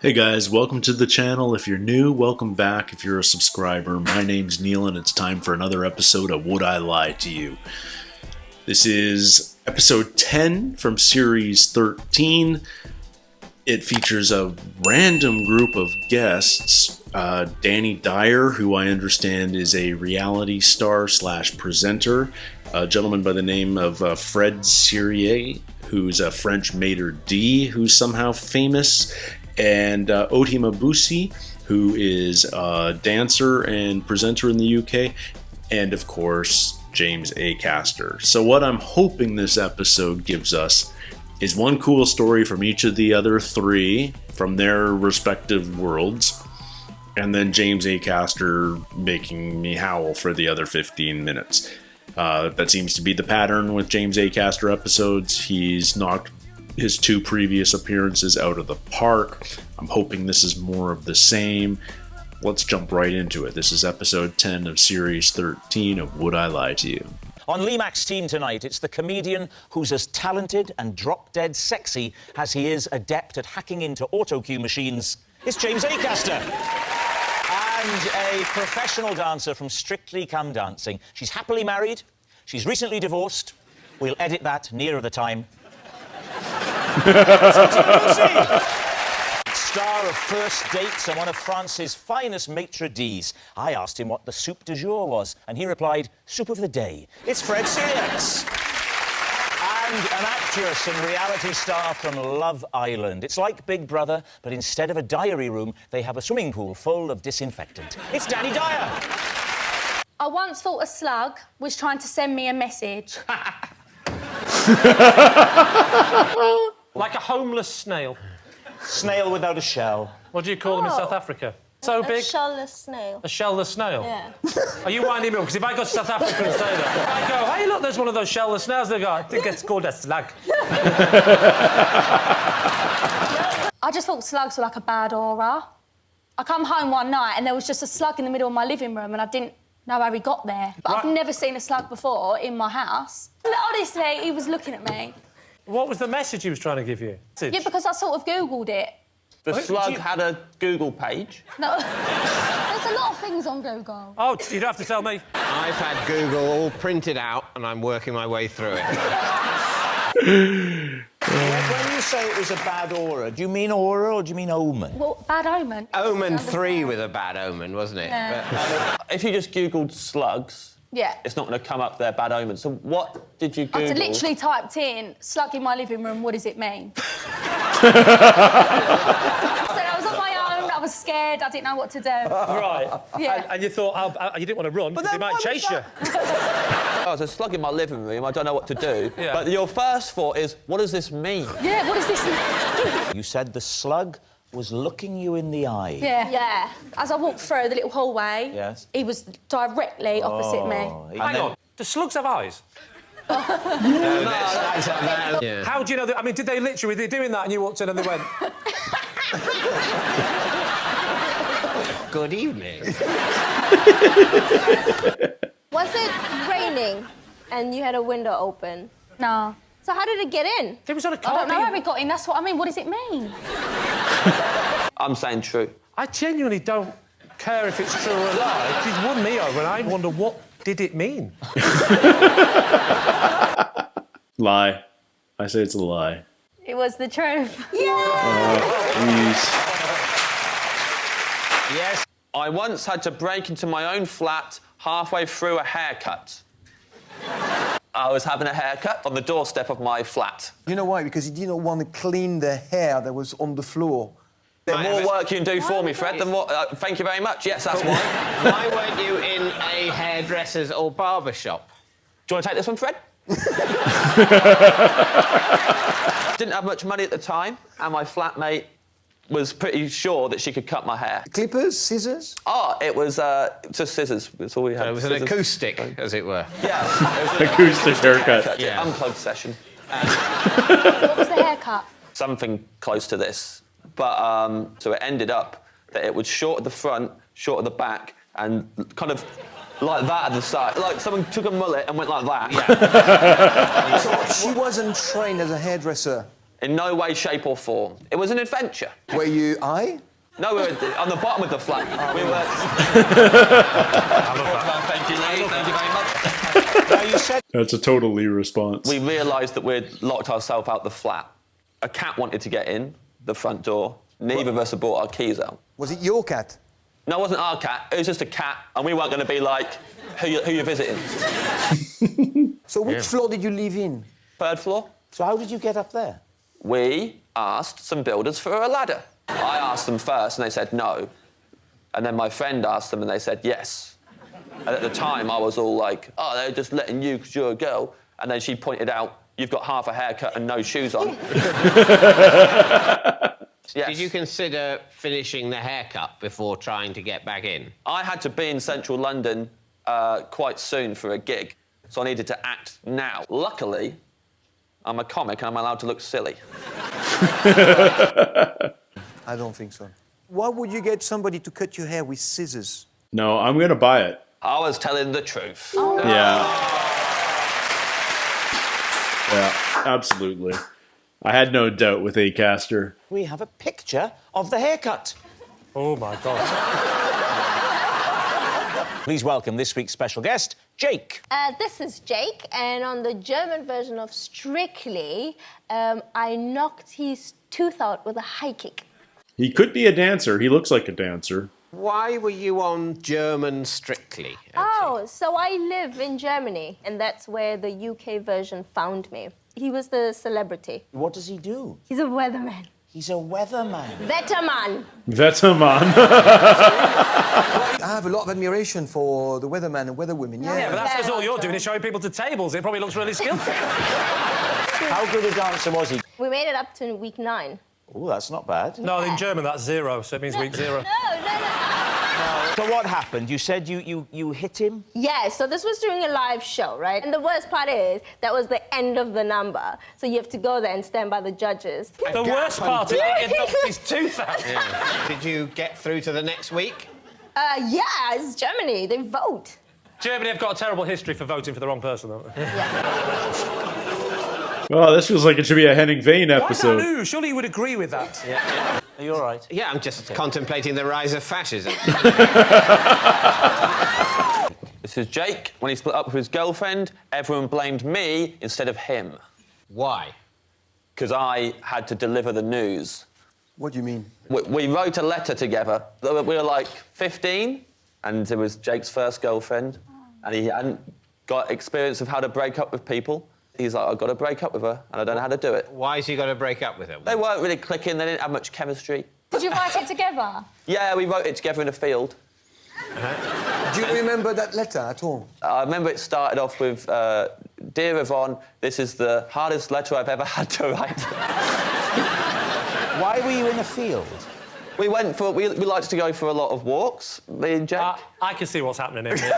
Hey guys, welcome to the channel. If you're new, welcome back. If you're a subscriber, my name's Neil and it's time for another episode of Would I Lie to You? This is episode 10 from series 13. It features a random group of guests. Dani Dyer, who I understand is a reality star / presenter. A gentleman by the name of Fred Sirieix, who's a French maitre d' who's somehow famous. And Oti Mabuse, who is a dancer and presenter in the UK, and of course, James Acaster. So what I'm hoping this episode gives us is one cool story from each of the other three from their respective worlds, and then James Acaster making me howl for the other 15 minutes. That seems to be the pattern with James Acaster episodes. He's knocked his two previous appearances out of the park. I'm hoping this is more of the same. Let's jump right into it. This is episode 10 of series 13 of Would I Lie to You? On Lee Mack's team tonight, it's the comedian who's as talented and drop-dead sexy as he is adept at hacking into auto-cue machines. It's James Acaster. And a professional dancer from Strictly Come Dancing. She's happily married. She's recently divorced. We'll edit that nearer the time. Star of First Dates and one of France's finest maitre d's. I asked him what the soup du jour was, and he replied, soup of the day. It's Fred Sirieix. And an actress and reality star from Love Island. It's like Big Brother, but instead of a diary room, they have a swimming pool full of disinfectant. It's Dani Dyer. I once thought a slug was trying to send me a message. Like a homeless snail. Snail without a shell. What do you call them in South Africa? So big? A shellless snail. A shellless snail? Yeah. Are you winding me up? Because if I go to South Africa and say that, I go, hey, look, there's one of those shellless snails. They go, I think it's called a slug. I just thought slugs were like a bad aura. I come home one night and there was just a slug in the middle of my living room and I didn't know how he got there. But I've never seen a slug before in my house. And honestly, he was looking at me. What was the message he was trying to give you? Yeah, because I sort of Googled it. The slug had a Google page. No. There's a lot of things on Google. Oh, you don't have to tell me. I've had Google all printed out and I'm working my way through it. When you say it was a bad aura, do you mean aura or do you mean omen? Well, bad omen. Omen 3 with a bad omen, wasn't it? Yeah. If you just Googled slugs, Yeah. it's not going to come up there, bad omen. So what did you Google? I literally typed in, slug in my living room, what does it mean? So I was on my own, I was scared, I didn't know what to do. Right. Yeah. And you thought, you didn't want to run, because he might chase you. Oh, there's a slug in my living room, I don't know what to do. Yeah. But your first thought is, what does this mean? Yeah, what does this mean? You said the slug was looking you in the eye. Yeah. Yeah. As I walked through the little hallway, Yes. he was directly opposite me. Hang on. Do slugs have eyes? Yeah. How do you know that? I mean, did they literally, were they doing that and you walked in and they went... Good evening. Was it raining and you had a window open? No. So how did it get in? It was on a I car. don't know how he got in, that's what I mean. What does it mean? I'm saying true. I genuinely don't care if it's true or a lie. She's won me over and I wonder what did it mean? Lie. I say it's a lie. It was the truth. Please. Yes. I once had to break into my own flat halfway through a haircut. I was having a haircut on the doorstep of my flat. You know why? Because he didn't want to clean the hair that was on the floor. The more work you can do for me, Fred, the more... thank you very much. Yes, that's why. Why weren't you in a hairdresser's or barber shop? Do you want to take this one, Fred? Didn't have much money at the time, and my flatmate was pretty sure that she could cut my hair. Clippers, scissors? Oh, it was just scissors. That's all we had. So it was an acoustic, as it were. Yeah. It was Acoustic haircut. Yeah. Unplugged session. What was the haircut? Something close to this. But, so it ended up that it was short at the front, short at the back, and kind of like that at the side. Like someone took a mullet and went like that. So she wasn't trained as a hairdresser. In no way, shape or form. It was an adventure. Were you I? No, we were on the bottom of the flat. We were... Thank you, Lee. Thank you very much. Now, you said That's a total Lee response. We realised that we'd locked ourselves out the flat. A cat wanted to get in the front door. Neither of us had brought our keys out. Was it your cat? No, it wasn't our cat. It was just a cat, and we weren't going to be like, who you visiting? So which floor did you live in? 3rd floor. so. How did you get up there? We asked some builders for a ladder. I asked them first, and they said no. And then my friend asked them, and they said yes. And at the time, I was all like, oh, they're just letting you because you're a girl. And then she pointed out, you've got half a haircut and no shoes on. Yes. Did you consider finishing the haircut before trying to get back in? I had to be in central London quite soon for a gig, so I needed to act now. Luckily, I'm a comic and I'm allowed to look silly. I don't think so. Why would you get somebody to cut your hair with scissors? No, I'm going to buy it. I was telling the truth. Yeah. Yeah, absolutely. I had no doubt with Acaster. We have a picture of the haircut. Oh, my God. Please welcome this week's special guest, Jake. This is Jake, and on the German version of Strictly, I knocked his tooth out with a high kick. He could be a dancer. He looks like a dancer. Why were you on German Strictly? Oh, so I live in Germany, and that's where the UK version found me. He was the celebrity. What does he do? He's a weatherman. He's a weatherman. Wetterman. That's a man. I have a lot of admiration for the weatherman and weatherwomen. Yeah, but that's because all you're doing is showing people to tables. It probably looks really skillful. How good a dancer was he? We made it up to week 9. Oh, that's not bad. No, in German, that's 0, so it means week 0. No. So what happened? You said you hit him? Yeah, so this was during a live show, right? And the worst part is, that was the end of the number. So you have to go there and stand by the judges. The worst part is he knocked his tooth out. Yeah. Did you get through to the next week? Yeah, it's Germany. They vote. Germany have got a terrible history for voting for the wrong person, don't they? Well, this feels like it should be a Henning Vane Why is that episode. new? Surely you would agree with that. Yeah. Are you all right? Yeah, I'm just contemplating the rise of fascism. This is Jake. When he split up with his girlfriend, everyone blamed me instead of him. Why? Because I had to deliver the news. What do you mean? We wrote a letter together. We were like 15, and it was Jake's first girlfriend, and he hadn't got experience of how to break up with people. He's like, I've got to break up with her, and I don't know how to do it. Why has he got to break up with her? They weren't really clicking, they didn't have much chemistry. Did you write it together? Yeah, we wrote it together in a field. Do you remember that letter at all? I remember it started off with, Dear Yvonne, this is the hardest letter I've ever had to write. Why were you in a field? We liked to go for a lot of walks, me and Jake. I can see what's happening here.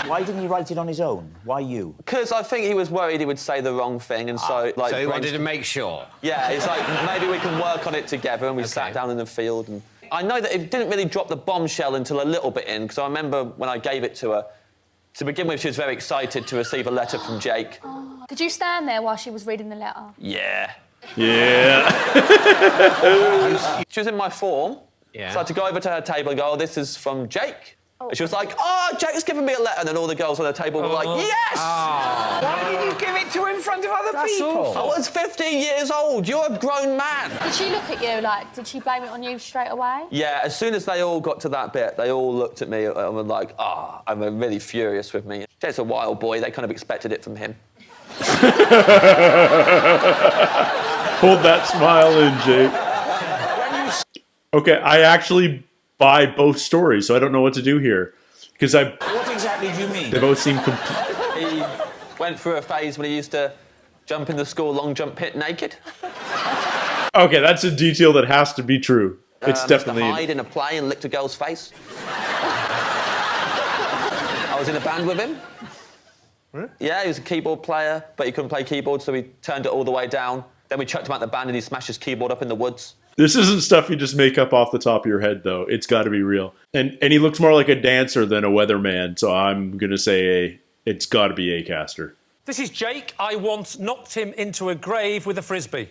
Why didn't he write it on his own? Why you? Because I think he was worried he would say the wrong thing, and so So he wanted to make sure. Yeah, he's like, maybe we can work on it together, and we sat down in the field. And I know that it didn't really drop the bombshell until a little bit in, because I remember when I gave it to her, to begin with, she was very excited to receive a letter from Jake. Oh. Did you stand there while she was reading the letter? Yeah. Yeah. She was in my form, Yeah. so I had to go over to her table and go, oh, this is from Jake. And she was like, oh, Jake's given me a letter. And then all the girls on the table were like, yes! Why did you give it to in front of other people? I was 15 years old. You're a grown man. Did she look at you like, did she blame it on you straight away? Yeah, as soon as they all got to that bit, they all looked at me and were like, and were really furious with me. Jake's a wild boy. They kind of expected it from him. Hold that smile in, Jake. Okay, I actually buy both stories, so I don't know what to do here. Because What exactly do you mean? they both seem complete. He went through a phase when he used to jump in the school long jump pit naked. Okay, that's a detail that has to be true. It's definitely... Used to hide in a play and licked a girl's face. I was in a band with him. Really? Yeah, he was a keyboard player, but he couldn't play keyboard, so we turned it all the way down. Then we chucked him out the band and he smashed his keyboard up in the woods. This isn't stuff you just make up off the top of your head, though. It's got to be real. And he looks more like a dancer than a weatherman, so I'm going to say it's got to be Acaster. This is Jake. I once knocked him into a grave with a frisbee.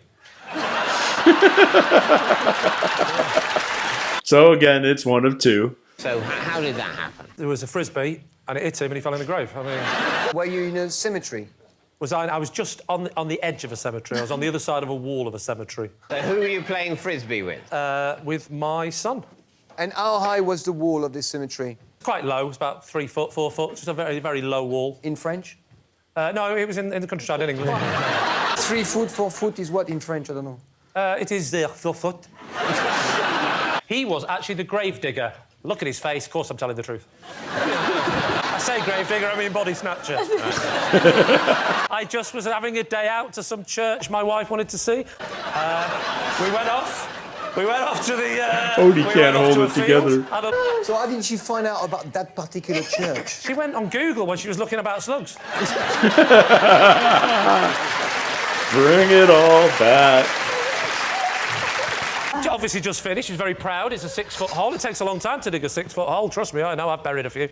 So again, it's one of two. So how did that happen? There was a frisbee, and it hit him, and he fell in the grave. I mean, Were you in a cemetery? I was just on the edge of a cemetery. I was on the other side of a wall of a cemetery. So who were you playing frisbee with? With my son. And how high was the wall of this cemetery? Quite low, it was about 3 foot, 4 foot, just a very, very low wall. In French? No, it was in the countryside in England. 3 foot, 4 foot is what in French? I don't know. It is 4 foot. He was actually the gravedigger. Look at his face, of course I'm telling the truth. I say gravedigger, I mean body snatcher. I just was having a day out to some church my wife wanted to see. We went off to the... Odie can't hold it together. So how did she find out about that particular church? She went on Google when she was looking about slugs. Bring it all back. She obviously just finished. She's very proud. It's a 6-foot hole. It takes a long time to dig a 6-foot hole. Trust me, I know. I've buried a few.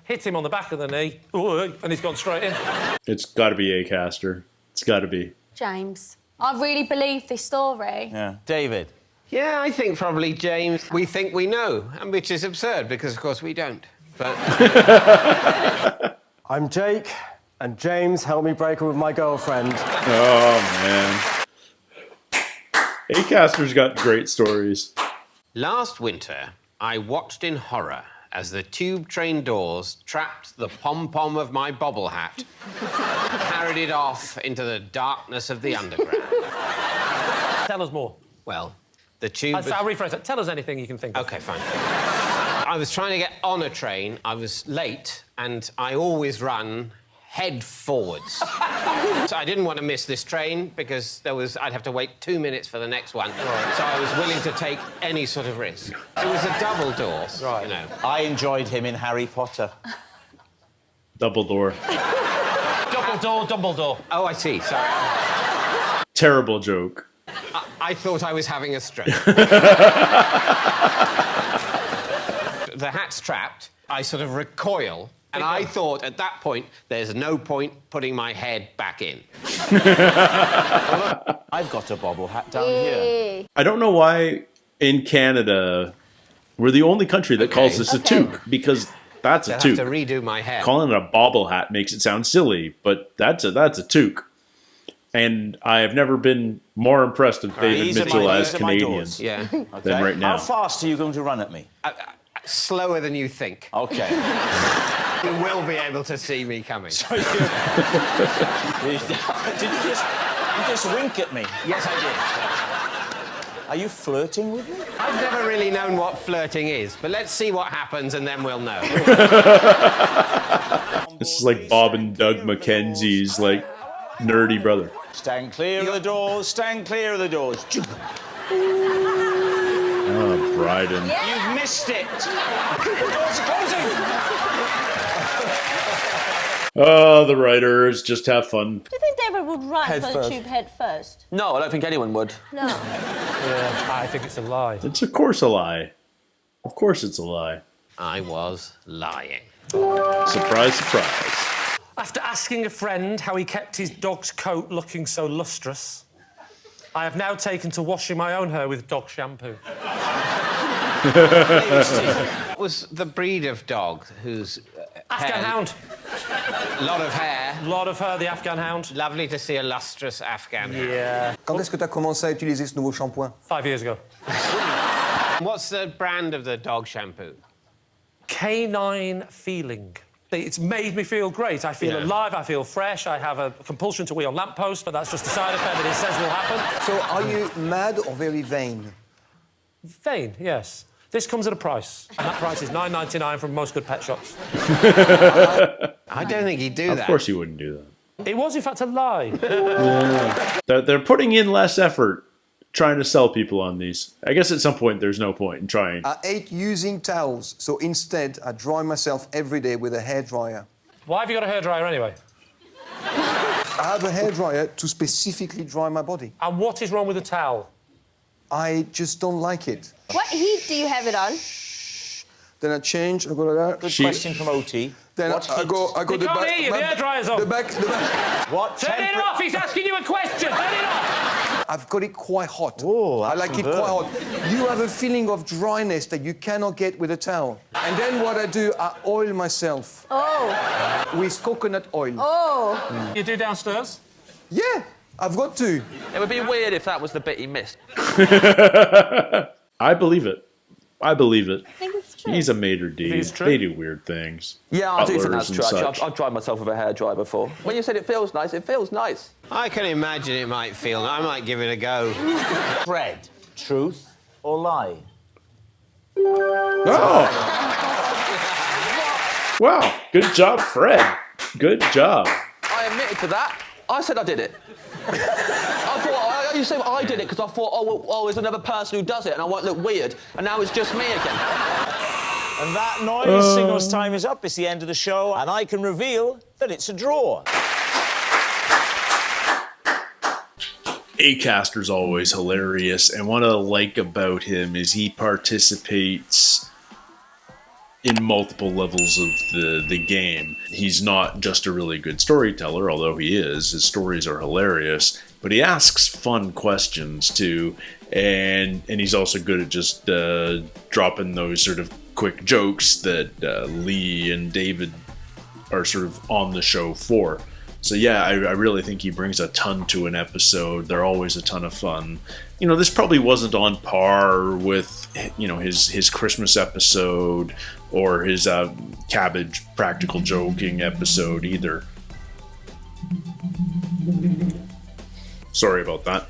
Hit him on the back of the knee, and he's gone straight in. It's got to be Acaster. It's got to be. James. I really believe this story. Yeah. David. Yeah, I think probably James. We think we know, and which is absurd because, of course, we don't. But I'm Jake, and James helped me break up with my girlfriend. Oh, man. Acaster's got great stories. last winter, I watched in horror as the tube train doors trapped the pom-pom of my bobble hat, carried it off into the darkness of the underground. Tell us more. Well, the tube... I'll rephrase it. Tell us anything you can think of. OK, fine. I was trying to get on a train, I was late, and I always run head forwards. So I didn't want to miss this train because I'd have to wait 2 minutes for the next one. Right. So I was willing to take any sort of risk. It was a double door, right. You know. I enjoyed him in Harry Potter. Double door. Dumbledore. Oh, I see, sorry. Terrible joke. I thought I was having a stroke. The hat's trapped, I sort of recoil, and I thought at that point, there's no point putting my head back in. I've got a bobble hat down here. I don't know why in Canada we're the only country that calls this a toque, because that's a toque. I have to redo my hair. Calling it a bobble hat makes it sound silly, but that's a toque. And I have never been more impressed with David Mitchell as Canadians than right now. How fast are you going to run at me? Slower than you think. OK. You will be able to see me coming. So did you just wink at me? Yes, I did. Are you flirting with me? I've never really known what flirting is, but let's see what happens and then we'll know. This is like Bob and Doug McKenzie's, like, nerdy brother. Stand clear of the doors, stand clear of the doors. Oh, Bryden. You've missed it. The doors are closing. Oh, the writers just have fun. Do you think David would run Head for first. the tube head first? No, I don't think anyone would. No. Yeah, I think it's a lie. It's of course a lie. Of course it's a lie. I was lying. Surprise, surprise. After asking a friend how he kept his dog's coat looking so lustrous, I have now taken to washing my own hair with dog shampoo. What was the breed of dog whose... Afghan hound. Lot of hair. Lot of hair, the Afghan hound. Lovely to see a lustrous Afghan hound. Yeah. Quand est-ce que tu as commencé à utiliser ce nouveau shampoing? 5 years ago. What's the brand of the dog shampoo? Canine feeling. It's made me feel great. I feel alive, I feel fresh, I have a compulsion to wee on lampposts, but that's just a side effect that it says will happen. So are you mad or very vain? Vain, yes. This comes at a price, and that price is $9.99 from most good pet shops. I don't think he'd do that. Of course you wouldn't do that. It was, in fact, a lie. They're putting in less effort trying to sell people on these. I guess at some point there's no point in trying. I hate using towels, so instead I dry myself every day with a hairdryer. Why have you got a hairdryer anyway? I have a hairdryer to specifically dry my body. And what is wrong with a towel? I just don't like it. What heat do you have it on? Then I change, I go like that. Good question from Oti. Then What I go You the can't back. hear you, the hairdryer's on. The back. What Turn it off, he's asking you a question, turn it off! I've got it quite hot. Oh, I like it quite hot. You have a feeling of dryness that you cannot get with a towel. And then what I do, I oil myself. Oh. With coconut oil. Oh. You do downstairs? Yeah, I've got to. It would be weird if that was the bit he missed. I believe it. I believe it. I think it's true. He's a maitre d'. It's true. They do weird things. Yeah, I do think Butlers that's and true. such. Actually, I've dried myself with a hairdryer before. When you said it feels nice, it feels nice. I can imagine it might feel. I might give it a go. Fred, truth or lie? Oh! Wow, good job, Fred. Good job. I admitted to that. I said I did it. I thought, you say I did it because I thought, oh, there's another person who does it and I won't look weird. And now it's just me again. And that noise signals time is up. It's the end of the show, and I can reveal that it's a draw. Acaster's always hilarious, and what I like about him is he participates in multiple levels of the game. He's not just a really good storyteller, although he is. His stories are hilarious, but he asks fun questions too, and he's also good at just dropping those sort of quick jokes that Lee and David are sort of on the show for. So yeah, I really think he brings a ton to an episode. They're always a ton of fun. You know, this probably wasn't on par with, you know, his Christmas episode or his cabbage practical joking episode either. Sorry about that.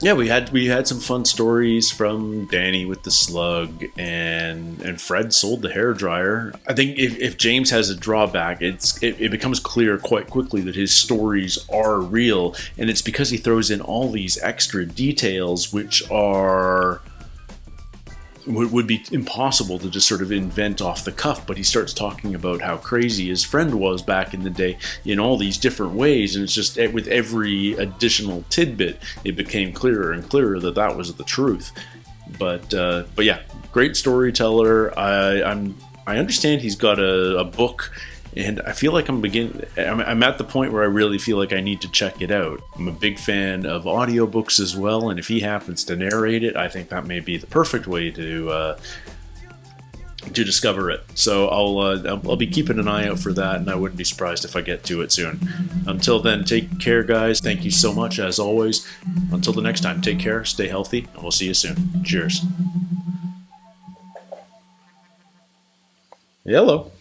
Yeah, we had some fun stories from Dani with the slug, and Fred sold the hairdryer. I think if James has a drawback, it becomes clear quite quickly that his stories are real, and it's because he throws in all these extra details which would be impossible to just sort of invent off the cuff. But he starts talking about how crazy his friend was back in the day in all these different ways, and it's just with every additional tidbit it became clearer and clearer that that was the truth. But yeah, great storyteller. I understand he's got a book, and I feel like I'm at the point where I really feel like I need to check it out. I'm a big fan of audiobooks as well, and if he happens to narrate it, I think that may be the perfect way to discover it. So I'll be keeping an eye out for that, and I wouldn't be surprised if I get to it soon. Until then, take care, guys. Thank you so much, as always. Until the next time, take care, stay healthy, and we'll see you soon. Cheers. Hello.